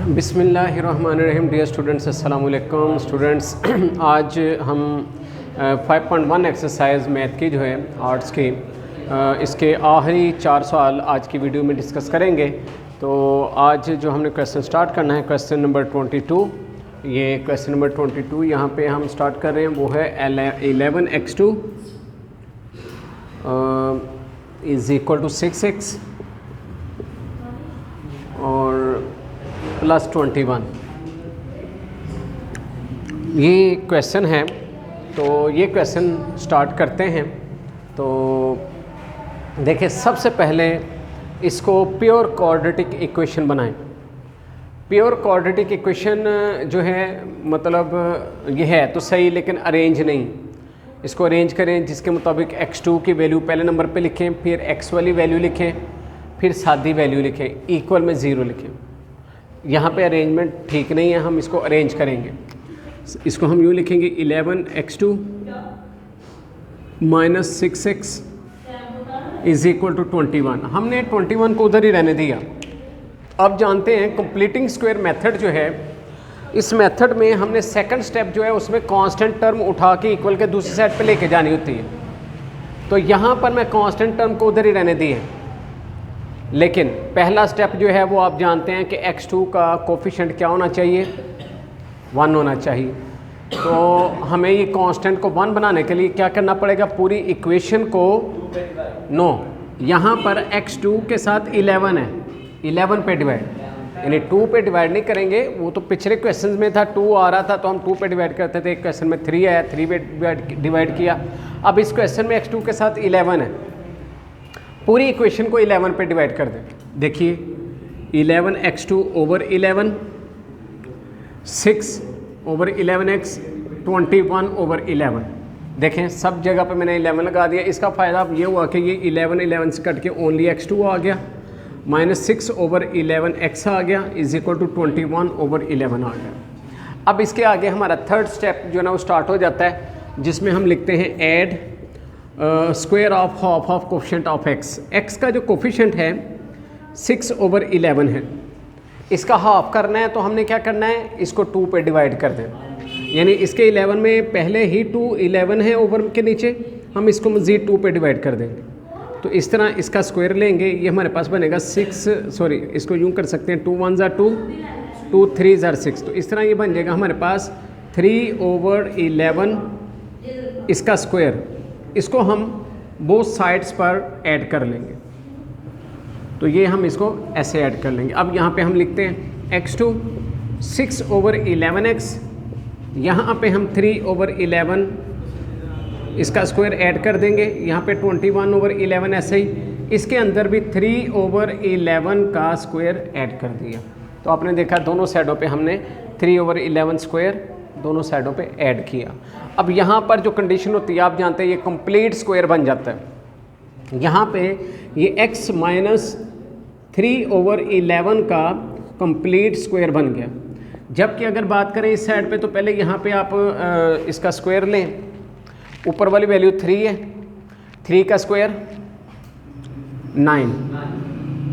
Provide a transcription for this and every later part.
बिस्मिल्लाहिर्रहमानिर्रहीम। Dear students, अस्सलाम वालेकुम स्टूडेंट्स। आज हम 5.1 एक्सरसाइज मैथ की जो है आर्ट्स की इसके आखिरी 4 सवाल आज की वीडियो में डिस्कस करेंगे। तो आज जो हमने क्वेश्चन स्टार्ट करना है क्वेश्चन नंबर 22। ये क्वेश्चन नंबर 22 यहाँ पे हम स्टार्ट कर रहे हैं, वो है 11x2 is equal to 6x और प्लस 21। ये क्वेश्चन है, तो ये क्वेश्चन स्टार्ट करते हैं। तो देखिए, सबसे पहले इसको प्योर क्वाड्रेटिक इक्वेशन बनाएं। प्योर क्वाड्रेटिक इक्वेशन जो है मतलब ये है तो सही, लेकिन अरेंज नहीं। इसको अरेंज करें जिसके मुताबिक x2 की वैल्यू पहले नंबर पे लिखें, फिर x वाली वैल्यू लिखें, फिर सादी वैल्यू लिखें, इक्वल में 0 लिखें। यहाँ पे अरेंजमेंट ठीक नहीं है, हम इसको अरेंज करेंगे। इसको हम यूँ लिखेंगे 11x2 minus 6x is equal to 21। हमने 21 को उधर ही रहने दिया। अब जानते हैं कंप्लीटिंग स्क्वायर मेथड जो है, इस मेथड में हमने सेकंड स्टेप जो है उसमें कांस्टेंट टर्म उठा के इक्वल के दूसरी साइड पे लेके जानी होती है। तो यहाँ पर मैं कांस्टेंट टर्म को उधर ही रहने दी है, लेकिन पहला स्टेप जो है वो आप जानते हैं कि x2 का कोफिशिएंट क्या होना चाहिए, 1 होना चाहिए। तो हमें ये कांस्टेंट को 1 बनाने के लिए क्या करना पड़ेगा, पूरी इक्वेशन को यहाँ पर x2 के साथ 11 है, 11 पे डिवाइड, यानी 2 पे डिवाइड नहीं करेंगे। वो तो पिछले क्वेश्चन में था 2 आ रहा था तो हम 2 पे डिवाइड करते थे। एक क्वेश्चन में 3 आया, 3 पे डिवाइड किया। अब इस क्वेश्चन में x2 के साथ 11 है, पूरी इक्वेशन को 11 पे डिवाइड कर दें। देखिए 11x2 over 11, 6 over 11x, 21 over 11। देखें सब जगह पे मैंने 11 लगा दिया। इसका फ़ायदा ये हुआ कि ये 11 से कट के ओनली x2 आ गया, माइनस 6 ओवर 11x आ गया इज इक्वल टू 21 ओवर 11 आ गया। अब इसके आगे हमारा थर्ड स्टेप जो है ना वो स्टार्ट हो जाता है, जिसमें हम लिखते हैं add square of half of coefficient of x का जो कोफिशिएंट है 6 ओवर 11 है, इसका हाफ करना है। तो हमने क्या करना है, इसको 2 पे डिवाइड कर दें, यानी इसके 11 में पहले ही 2 11 है ओवर के नीचे, हम इसको मज़ीद 2 पे डिवाइड कर देंगे। तो इस तरह इसका स्क्वायर लेंगे, ये हमारे पास बनेगा इसको यूँ कर सकते हैं 2 1 ज़ा 2, 2 3 ज़ा 6। तो इस तरह ये बन जाएगा हमारे पास 3 ओवर 11 इसका स्क्वायर। इसको हम बोथ साइड्स पर ऐड कर लेंगे, तो ये हम इसको ऐसे ऐड कर लेंगे। अब यहाँ पे हम लिखते हैं x2 6 ओवर 11x, यहाँ पे हम 3 ओवर 11 इसका स्क्वायर ऐड कर देंगे, यहाँ पे 21 ओवर 11 ऐसे ही, इसके अंदर भी 3 ओवर 11 का स्क्वायर ऐड कर दिया। तो आपने देखा दोनों साइडों पे हमने 3 ओवर 11 स्क्वायर दोनों साइडों पे ऐड किया। अब यहाँ पर जो कंडीशन होती है आप जानते हैं, ये कंप्लीट स्क्वायर बन जाता है। यहाँ पे ये x माइनस 3 ओवर 11 का कंप्लीट स्क्वायर बन गया। जबकि अगर बात करें इस साइड पे, तो पहले यहाँ पे आप इसका स्क्वायर लें। ऊपर वाली वैल्यू 3 है, 3 का स्क्वायर 9,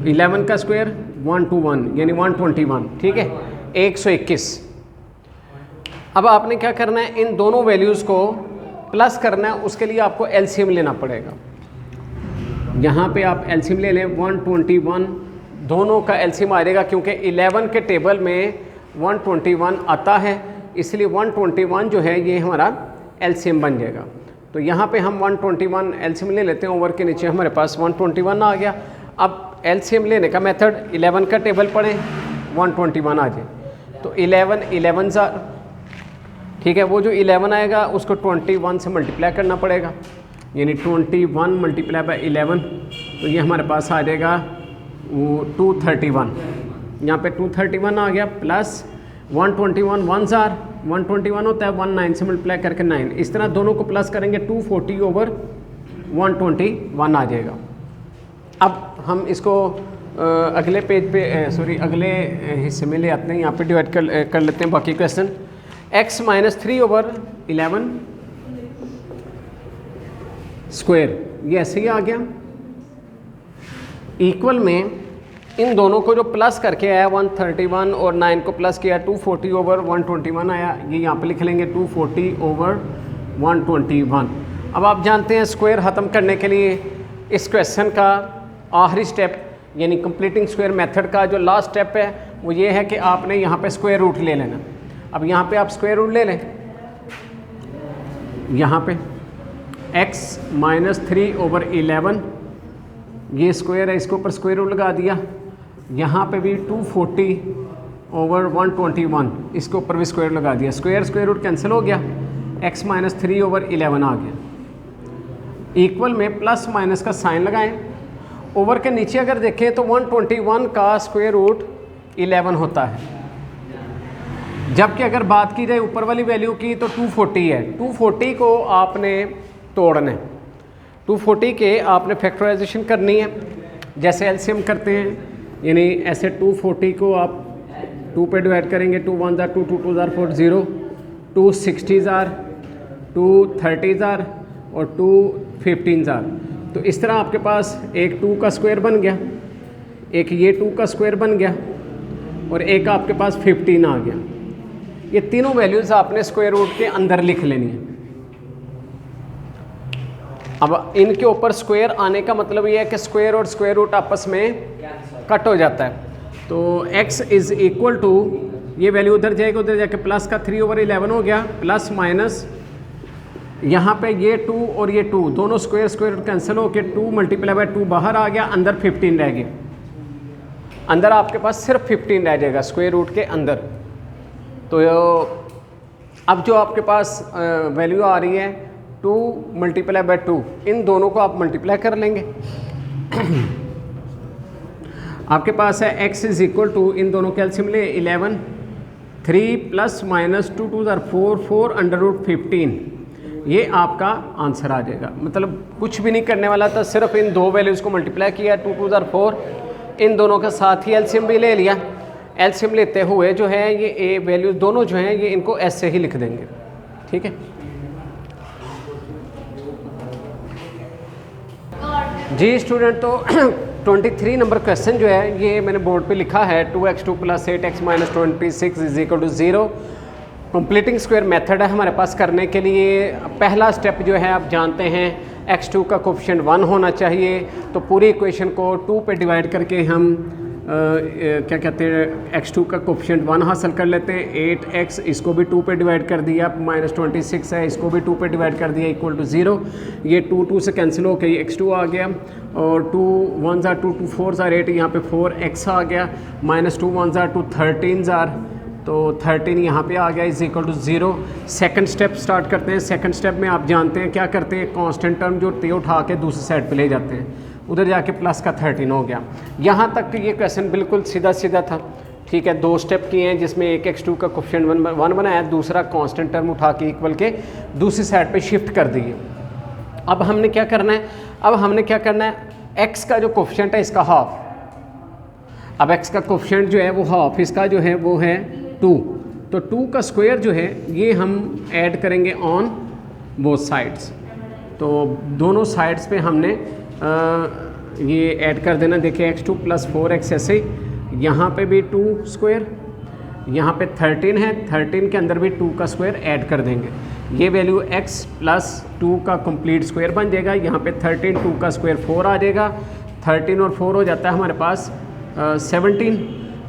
11 का स्क्वायर 121 यानी 121, ठीक है, 121। अब आपने क्या करना है, इन दोनों वैल्यूज़ को प्लस करना है। उसके लिए आपको एलसीएम लेना पड़ेगा। यहाँ पे आप एलसीएम ले लें, 121 दोनों का एलसीएम आ जाएगा, क्योंकि 11 के टेबल में 121 आता है, इसलिए 121 जो है ये हमारा एलसीएम बन जाएगा। तो यहाँ पे हम 121 एलसीएम ले लेते हैं, ओवर के नीचे हमारे पास 121 आ गया। अब एलसीएम लेने का मेथड, 11 का टेबल पढ़ें, 121 आ जाए, तो 11 11 ज़ा, ठीक है, वो जो 11 आएगा उसको 21 से मल्टीप्लाई करना पड़ेगा, यानी 21 मल्टीप्लाई बाय 11, तो ये हमारे पास आ जाएगा वो 231। यहाँ पे 231 आ गया, प्लस 121 1 ज़ार 121 होता है, 19 से मल्टीप्लाई करके 9, इस तरह दोनों को प्लस करेंगे 240 ओवर 121 आ जाएगा। अब हम इसको अगले पेज पे अगले हिस्से में ले आते हैं, यहाँ पे डिवाइड कर लेते हैं बाकी question. x minus 3 over 11 square, ये ऐसे ही आ गया, इक्वल में इन दोनों को जो प्लस करके आया 131 और 9 को प्लस किया 240 ओवर 121 आया, ये यहाँ पे लिख लेंगे 240 ओवर 121। अब आप जानते हैं स्क्वायर ख़त्म करने के लिए इस क्वेश्चन का आखिरी स्टेप यानी कंप्लीटिंग स्क्वायर मेथड का जो लास्ट स्टेप है वो ये है कि आपने यहाँ पे स्क्वायर रूट ले लेना। अब यहाँ पे आप स्क्वायर रूट ले लें, यहाँ पे x माइनस 3 ओवर 11 ये स्क्वायर है, इसके ऊपर स्क्वायर रूट लगा दिया। यहाँ पे भी 240 ओवर 121 इसके ऊपर भी स्क्वायर लगा दिया। स्क्वायर रूट कैंसिल हो गया, x माइनस 3 ओवर 11 आ गया। इक्वल में प्लस माइनस का साइन लगाएं। ओवर के नीचे अगर देखें तो 121 का स्क्वायर रूट 11 होता है, जबकि अगर बात की जाए ऊपर वाली वैल्यू की तो 240 है। 240 को आपने तोड़ना है, 240 के आपने फैक्टराइजेशन करनी है जैसे एलसीएम करते हैं, यानी ऐसे 240 को आप 2 पे डिवाइड करेंगे, 2 1 जार 2 2 2 जार 4 0, 2 60 जार 2 30 जार और 2 15 जार। तो इस तरह आपके पास एक 2 का स्क्वायर बन गया, एक ये 2 का स्क्वायर बन गया और एक आपके पास 15 आ गया। ये तीनों वैल्यूज़ आपने स्क्वायर रूट के अंदर लिख लेनी है। अब इनके ऊपर स्क्वायर आने का मतलब ये है कि स्क्वायर और स्क्वायर रूट आपस में कट हो जाता है। तो x इज़ इक्वल टू ये वैल्यू उधर जाएगी, उधर जाके प्लस का 3 ओवर 11 हो गया, प्लस माइनस यहाँ पे ये 2 और ये 2 दोनों स्क्वायर रूट कैंसिल हो के 2 मल्टीप्लाई बाय 2 बाहर आ गया, अंदर 15 रह गया। अंदर आपके पास सिर्फ 15 रह जाएगा स्क्वायर रूट के अंदर। तो अब जो आपके पास वैल्यू आ रही है 2 मल्टीप्लाई बाय 2, इन दोनों को आप मल्टीप्लाई कर लेंगे। आपके पास है x इज़ इक्वल टू, इन दोनों के एलसीएम ले 11, 3 प्लस माइनस 2 2 जार 4 4 अंडर रूट 15, ये आपका आंसर आ जाएगा। मतलब कुछ भी नहीं करने वाला था, सिर्फ इन दो वैल्यूज़ को मल्टीप्लाई किया 2 2 जार 4, इन दोनों का साथ ही एलसीएम भी ले लिया। एलसीएम लेते हुए जो है ये ए वैल्यूज दोनों जो हैं ये इनको ऐसे ही लिख देंगे, ठीक है जी स्टूडेंट। तो 23 नंबर क्वेश्चन जो है ये मैंने बोर्ड पे लिखा है 2x2 plus 8x minus 26 is equal to 0। Completing square method है हमारे पास करने के लिए। पहला स्टेप जो है आप जानते हैं x2 का कोफिशिएंट 1 होना चाहिए। तो पूरी इक्वेशन को 2 पे डिवाइड करके हम क्या कहते हैं x2 का कोफिशिएंट 1 हासिल कर लेते हैं। 8x इसको भी 2 पे डिवाइड कर दिया, माइनस 26 है इसको भी 2 पे डिवाइड कर दिया इक्वल टू 0। ये 2 2 से कैंसिल हो गई, x2 आ गया और 2 1 जार 2 2 4 जार 8, यहाँ पे 4x आ गया, माइनस 2 1 जार 2 13 जार, तो 13 यहाँ पे आ गया is equal to 0। Second step start करते हैं। सेकंड स्टेप में आप जानते हैं क्या करते हैं, कांस्टेंट टर्म जो थे उठा के दूसरी साइड पे ले जाते हैं, उधर जाके प्लस का 13 हो गया। यहाँ तक ये क्वेश्चन बिल्कुल सीधा सीधा था, ठीक है। 2 स्टेप किए हैं जिसमें एक x2 का कोफिशिएंट 1 बनाया, दूसरा कांस्टेंट टर्म उठा के इक्वल के दूसरी साइड पे शिफ्ट कर दिए। अब हमने क्या करना है, अब हमने क्या करना है, x का जो कोफिशिएंट है इसका हाफ, अब x का कोफिशिएंट जो है वो हाफ, इसका जो है वो है 2, तो 2 का स्क्वायर जो है ये हम ऐड करेंगे ऑन बोथ साइड्स। तो दोनों साइड्स पे हमने ये ऐड कर देना। देखिए x2 प्लस 4x ऐसे ही, यहाँ पे भी 2 स्क्वायर, यहाँ पे 13 है, 13 के अंदर भी 2 का स्क्वायर ऐड कर देंगे। ये वैल्यू x प्लस 2 का कंप्लीट स्क्वायर बन जाएगा। यहाँ पे 13 2 का स्क्वायर 4 आ जाएगा, 13 और 4 हो जाता है हमारे पास 17।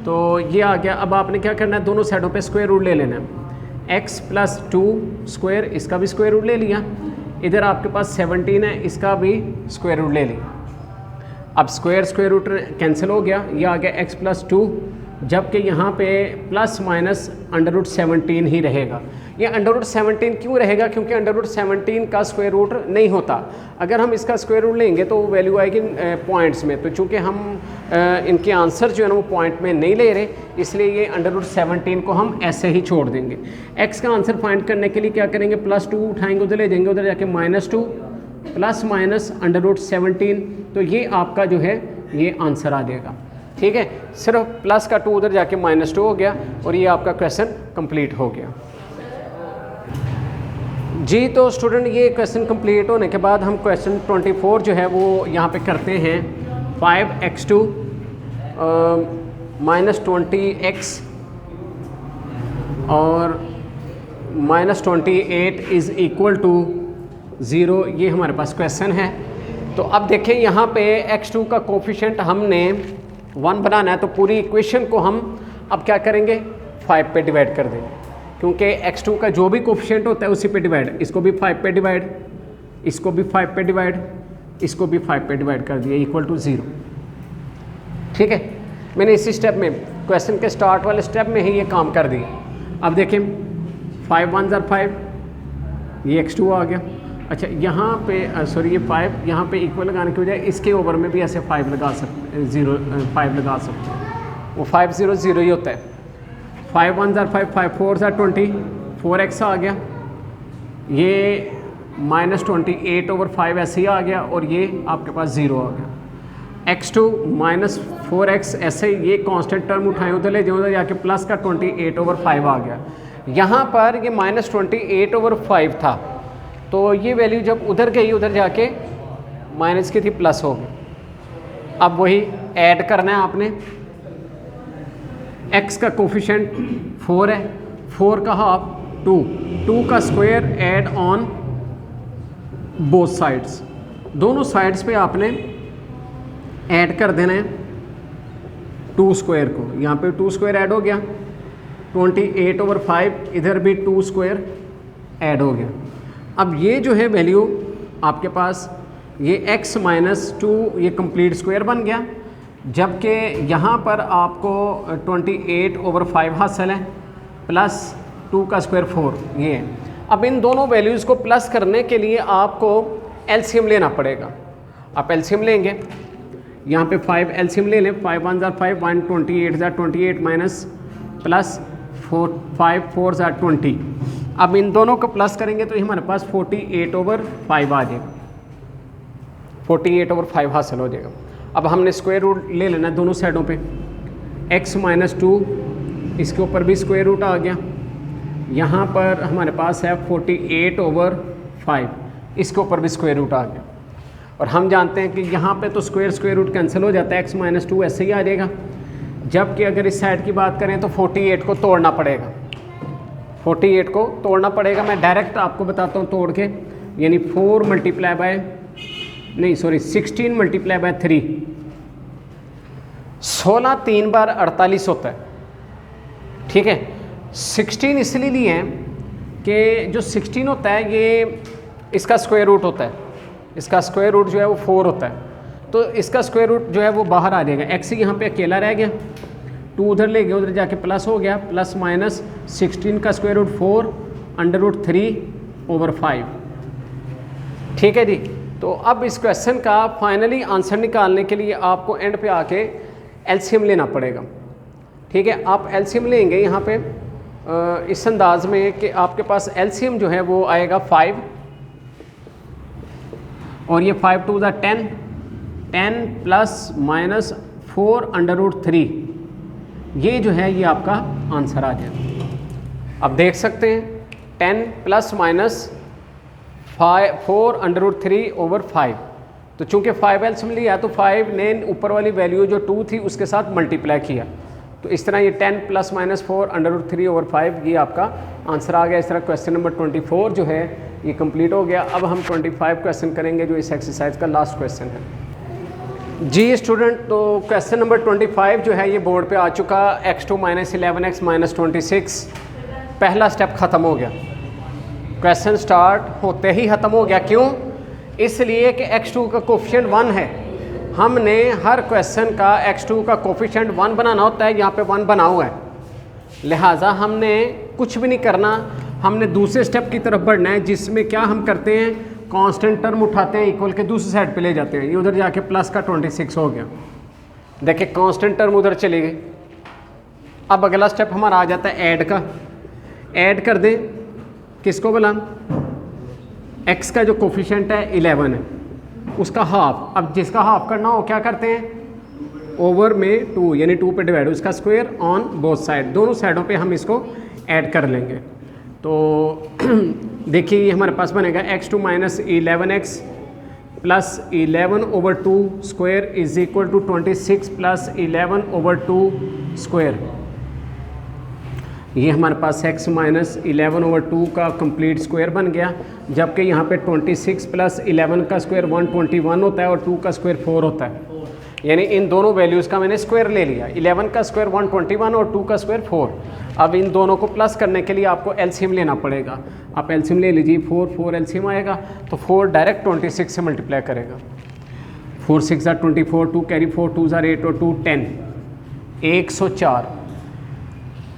तो ये आ गया। अब आपने क्या करना है, दोनों साइडों पे स्क्वायर रूट ले लेना है। x प्लस 2 स्क्वायर, इसका भी स्क्वायर रूट ले लिया। इधर आपके पास 17 है, इसका भी स्क्वायर रूट ले लिया। अब स्क्वायर रूट कैंसिल हो गया, ये आ गया x प्लस 2, जबकि यहाँ पे प्लस माइनस अंडर रूट 17 ही रहेगा। ये अंडर रूट 17 क्यों रहेगा, क्योंकि अंडर रूट 17 का स्क्वायर रूट नहीं होता। अगर हम इसका स्क्वायर रूट लेंगे तो वैल्यू आएगी पॉइंट्स में, तो चूँकि हम इनके आंसर जो है ना वो पॉइंट में नहीं ले रहे, इसलिए ये अंडर रूट 17 को हम ऐसे ही छोड़ देंगे। x का आंसर फाइंड करने के लिए क्या करेंगे, प्लस 2 उठाएंगे, उधर ले जाएंगे, उधर जाके -2 प्लस माइनस अंडर रूट 17, तो ये आपका जो है ये आंसर आ जाएगा, ठीक है। सिर्फ प्लस का 2 उधर जाके -2 हो गया और ये आपका क्वेश्चन कंप्लीट हो गया जी। तो स्टूडेंट ये क्वेश्चन कंप्लीट होने के बाद हम क्वेश्चन 24 जो है वो यहाँ पे करते हैं। 5x2 -20x और -28 इज़ इक्वल टू 0, ये हमारे पास क्वेश्चन है। तो अब देखें यहाँ पे x2 का कोफिशिएंट हमने 1 बनाना है, तो पूरी इक्वेशन को हम अब क्या करेंगे 5 पे डिवाइड कर देंगे, क्योंकि x2 का जो भी कोफिशिएंट होता है उसी पे डिवाइड, इसको भी 5 पे डिवाइड, इसको भी 5 पे डिवाइड, इसको भी 5 पे डिवाइड कर दिया इक्वल टू 0। ठीक है, मैंने इसी स्टेप में क्वेश्चन के स्टार्ट वाले स्टेप में ही ये काम कर दिया। अब देखें 5 1 ज़र 5, ये x2 आ गया। अच्छा यहाँ पे सॉरी ये 5 यहाँ पे इक्वल लगाने की बजाय इसके ओवर में भी ऐसे 5 लगा सकते, 5 लगा सकते हैं, वो 5 0 0 ही होता है। 5 1 ज़र 5, 5 4 ज़र 20, 4x आ गया, ये -28/5 ऐसे ही आ गया और ये आपके पास 0 आ गया। x2 -4x ऐसे ये कांस्टेंट टर्म उठाए उधर ले जाओ, उधर जाके प्लस का 28/5 आ गया। यहाँ पर ये -28/5 था, तो ये वैल्यू जब उधर गई उधर जाके माइनस की थी प्लस हो गई। अब वही ऐड करना है आपने, x का कोफिशिएंट 4 है, 4 का हाफ 2, 2 का square add on both sides, दोनों साइड्स पे आपने ऐड कर देना है 2 स्क्वायर को। यहाँ पे 2 स्क्वायर ऐड हो गया, 28/5, इधर भी 2 स्क्वायर ऐड हो गया। अब ये जो है वैल्यू आपके पास ये x -2 ये कंप्लीट स्क्वायर बन गया, जबकि यहाँ पर आपको 28/5 हासिल है प्लस 2 का स्क्वायर 4 ये है। अब इन दोनों वैल्यूज़ को प्लस करने के लिए आपको एलसीएम लेना पड़ेगा। आप एलसीएम लेंगे, यहाँ पे 5 एलसीएम ले लें, 5 1 ज़र 5, 1 28 ज़र 28 माइनस प्लस 5 4 ज़र 20। अब इन दोनों को प्लस करेंगे तो ये हमारे पास 48/5 आ जाएगा, 48/5 हासिल हो जाएगा। अब हमने स्क्वायर रूट ले लेना दोनों साइडों पे, x -2 इसके ऊपर भी स्क्वायर रूट आ गया, यहाँ पर हमारे पास है 48/5, इसके ऊपर भी स्क्वायर रूट आ गया। और हम जानते हैं कि यहाँ पे तो स्क्वायर रूट कैंसिल हो जाता है, x -2 ऐसे ही आ जाएगा। जबकि अगर इस साइड की बात करें तो 48 को तोड़ना पड़ेगा, 48 को तोड़ना पड़ेगा। मैं डायरेक्ट आपको बताता हूँ तोड़ के, यानी 4 × 16 × 3, 16 3 बार 48 होता है। ठीक है, 16 इसलिए लिए हैं कि जो 16 होता है ये इसका स्क्वायर रूट होता है, इसका स्क्वायर रूट जो है वो 4 होता है, तो इसका स्क्वायर रूट जो है वो बाहर आ जाएगा। x यहाँ पे अकेला रह गया, 2 उधर ले गया, उधर जाके प्लस हो गया, प्लस माइनस 16 का स्क्वायर रूट 4 √3/5। ठीक है जी। तो अब इस क्वेश्चन का फाइनली आंसर निकालने के लिए आपको एंड पे आके एलसीएम लेना पड़ेगा। ठीक है, आप एलसीएम लेंगे यहाँ पे इस अंदाज में कि आपके पास एलसीएम जो है वो आएगा 5, और ये 5 2 ज़ा 10, 10 प्लस माइनस 4 √3, ये जो है ये आपका आंसर आ जाएगा। अब देख सकते हैं 10 प्लस माइनस 4 √3/5, तो चूंकि 5 एलसीएम लिया तो 5 ने ऊपर वाली वैल्यू जो 2 थी उसके साथ मल्टीप्लाई किया, तो इस तरह ये 10 प्लस माइनस 4 √3/5 ये आपका आंसर आ गया। इस तरह क्वेश्चन नंबर 24 जो है ये कंप्लीट हो गया। अब हम 25 क्वेश्चन करेंगे जो इस एक्सरसाइज का लास्ट क्वेश्चन है। जी स्टूडेंट, तो क्वेश्चन नंबर 25 जो है ये बोर्ड पे आ चुका, x2 - 11x - 26, पहला स्टेप ख़त्म हो गया। क्वेश्चन स्टार्ट होते ही ख़त्म हो गया। क्यों? इसलिए कि x2 का कोफिशिएंट 1 है। हमने हर क्वेश्चन का x2 का कोफिशिएंट 1 बनाना होता है, यहाँ पे 1 बना हुआ है, लिहाजा हमने कुछ भी नहीं करना, हमने दूसरे स्टेप की तरफ बढ़ना है, जिसमें क्या हम करते हैं, कांस्टेंट टर्म उठाते हैं, इक्वल के दूसरी साइड पे ले जाते हैं। ये उधर जाके प्लस का 26 हो गया, देखिए कांस्टेंट टर्म उधर चली गई। अब अगला स्टेप हमारा आ जाता है ऐड का। ऐड कर दें किसको बोला, x का जो कोफिशिएंट है 11 है, उसका हाफ। अब जिसका हाफ करना हो क्या करते हैं, ओवर में 2 यानी 2 पे डिवाइड, उसका स्क्वायर ऑन बोथ साइड, दोनों साइडों पे हम इसको ऐड कर लेंगे। तो देखिए ये हमारे पास बनेगा x2 - 11x plus 11/2 square is equal to 26 plus 11/2 square. ये हमारे पास x माइनस 11/2 का कंप्लीट स्क्वायर बन गया, जबकि यहाँ पे 26 प्लस 11 का स्क्वायर 121 होता है और 2 का स्क्वायर 4 होता है। यानी इन दोनों वैल्यूज़ का मैंने स्क्वायर ले लिया, 11 का स्क्वायर 121 और 2 का स्क्वायर 4। अब इन दोनों को प्लस करने के लिए आपको एलसीएम लेना पड़ेगा। आप एलसीएम ले लीजिए, 4 एलसीएम आएगा तो 4 डायरेक्ट 26 से मल्टीप्लाई करेगा। 4 6 ज़ा 24, 2 कैरी 4, 2 ज़ा 8 और 2 10, 104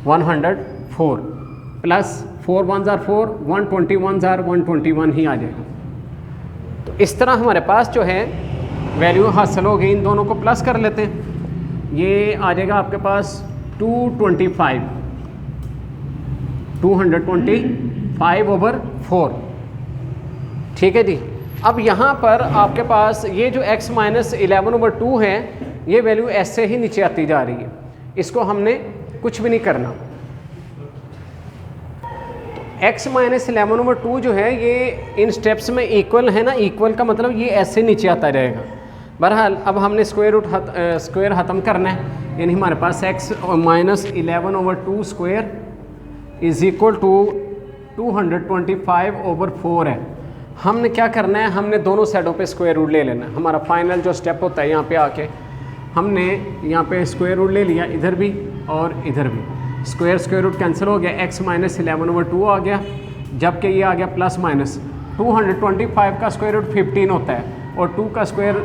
104 प्लस 4 1 ज़ार 4, 121 ज़ार 121 ही आ जाएगा। तो इस तरह हमारे पास जो है वैल्यू हासिल हो गई। इन दोनों को प्लस कर लेते हैं, ये आ जाएगा आपके पास 225 225/4। ठीक है जी। अब यहाँ पर आपके पास ये जो x माइनस 11/2 है, ये वैल्यू ऐसे ही नीचे आती जा रही है, इसको हमने कुछ भी नहीं करना। तो x माइनस 11/2 जो है ये इन स्टेप्स में इक्वल है ना, इक्वल का मतलब ये ऐसे नीचे आता रहेगा। बहरहाल अब हमने स्क्वायर ख़त्म करना है, यानी हमारे पास x minus 11/2 square is equal to 225/4 है। हमने क्या करना है, हमने दोनों साइडों पे स्क्वायर रूट ले लेना है। हमारा फाइनल जो स्टेप होता है, यहाँ पे आके हमने यहाँ पे स्क्वायर रूट ले लिया, इधर भी और इधर भी। स्क्वायर रूट कैंसिल हो गया, x माइनस 11/2 आ गया, जबकि ये आ गया प्लस माइनस 225 का स्क्वायर रूट 15 होता है और 2 का स्क्वायर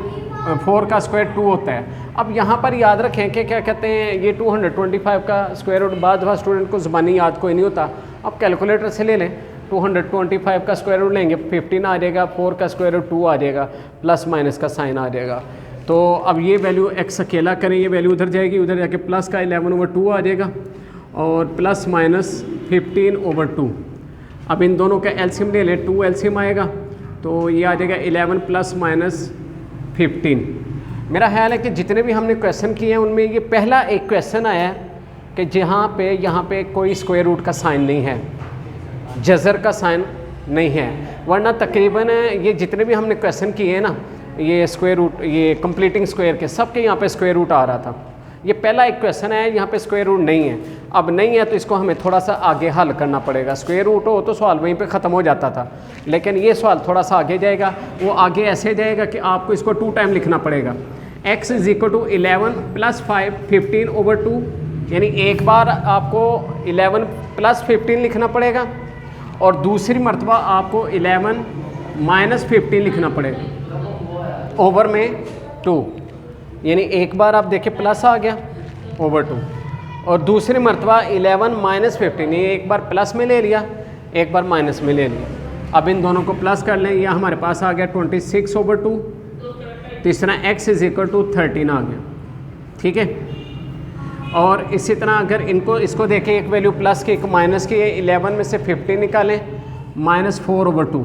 4 का स्क्वायर 2 होता है। अब यहाँ पर याद रखें कि क्या कहते हैं, ये 225 का स्क्वायर रूट बाद स्टूडेंट को ज़बानी याद कोई नहीं होता, अब कैलकुलेटर से ले लें। 225 का स्क्वायर रूट लेंगे, 15 आ जाएगा, 4 का स्क्वायर रूट 2 आ जाएगा, प्लस माइनस का साइन आ जाएगा। तो अब ये वैल्यू x अकेला करें, ये वैल्यू उधर जाएगी, उधर जाके प्लस का 11/2 आ जाएगा और प्लस माइनस 15/2। अब इन दोनों का एलसीएम ले लें, 2 एलसीएम आएगा तो ये आ जाएगा 11 प्लस माइनस 15। मेरा ख्याल है कि जितने भी हमने क्वेश्चन किए हैं उनमें ये पहला एक क्वेश्चन आया कि जहाँ पे यहाँ पे कोई स्क्वायर रूट का साइन नहीं है, जज़र का साइन नहीं है, वरना तकरीबन ये जितने भी हमने क्वेश्चन किए हैं ना, ये स्क्वायर रूट, ये कंप्लीटिंग स्क्वायर के, सब के यहाँ पे स्क्वायर रूट आ रहा था। ये पहला एक क्वेश्चन है, यहाँ पे स्क्वायर रूट नहीं है। अब नहीं है तो इसको हमें थोड़ा सा आगे हल करना पड़ेगा। स्क्वायर रूट हो तो सवाल वहीं पे ख़त्म हो जाता था, लेकिन ये सवाल थोड़ा सा आगे जाएगा। वो आगे ऐसे जाएगा कि आपको इसको 2 टाइम लिखना पड़ेगा। x is equal to 11 plus 5 15/2, यानी एक बार आपको 11 प्लस 15 लिखना पड़ेगा और दूसरी मरतबा आपको 11 माइनस 15 लिखना पड़ेगा ओवर में 2। यानी एक बार आप देखें प्लस आ गया ओवर 2 और दूसरी मरतबा 11 माइनस 15, ये एक बार प्लस में ले लिया, एक बार माइनस में ले लिया। अब इन दोनों को प्लस कर लें, यह हमारे पास आ गया 26/2। तीसरा x इज इक्वल टू 13 आ गया। ठीक है, और इसी तरह अगर इसको देखें, एक वैल्यू प्लस की एक माइनस की, 11 में से 15 निकालें, -4/2।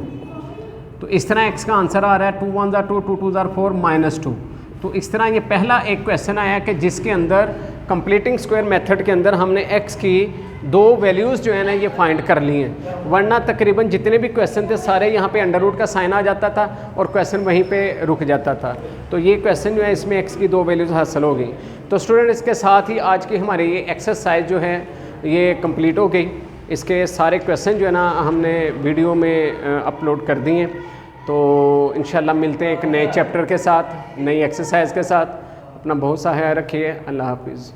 तो इस तरह x का आंसर आ रहा है 2 1 2 2 2 4 -2। तो इस तरह ये पहला एक क्वेश्चन आया कि जिसके अंदर कंप्लीटिंग स्क्वायर मेथड के अंदर हमने x की 2 वैल्यूज़ जो है ना ये फाइंड कर ली हैं, वरना तकरीबन जितने भी क्वेश्चन थे सारे यहाँ पे अंडर रूट का साइन आ जाता था और क्वेश्चन वहीं पे रुक जाता था। तो ये क्वेश्चन जो है इसमें x की 2 वैल्यूज़ हासिल हो गई। तो स्टूडेंट इसके साथ ही आज की हमारी ये एक्सरसाइज जो है ये कंप्लीट हो गई। इसके सारे क्वेश्चन जो है ना हमने वीडियो में अपलोड कर दिए। तो इंशाल्लाह मिलते हैं एक नए चैप्टर के साथ, नई एक्सरसाइज के साथ। अपना बहुत सा ख्याल रखिए। अल्लाह हाफिज़।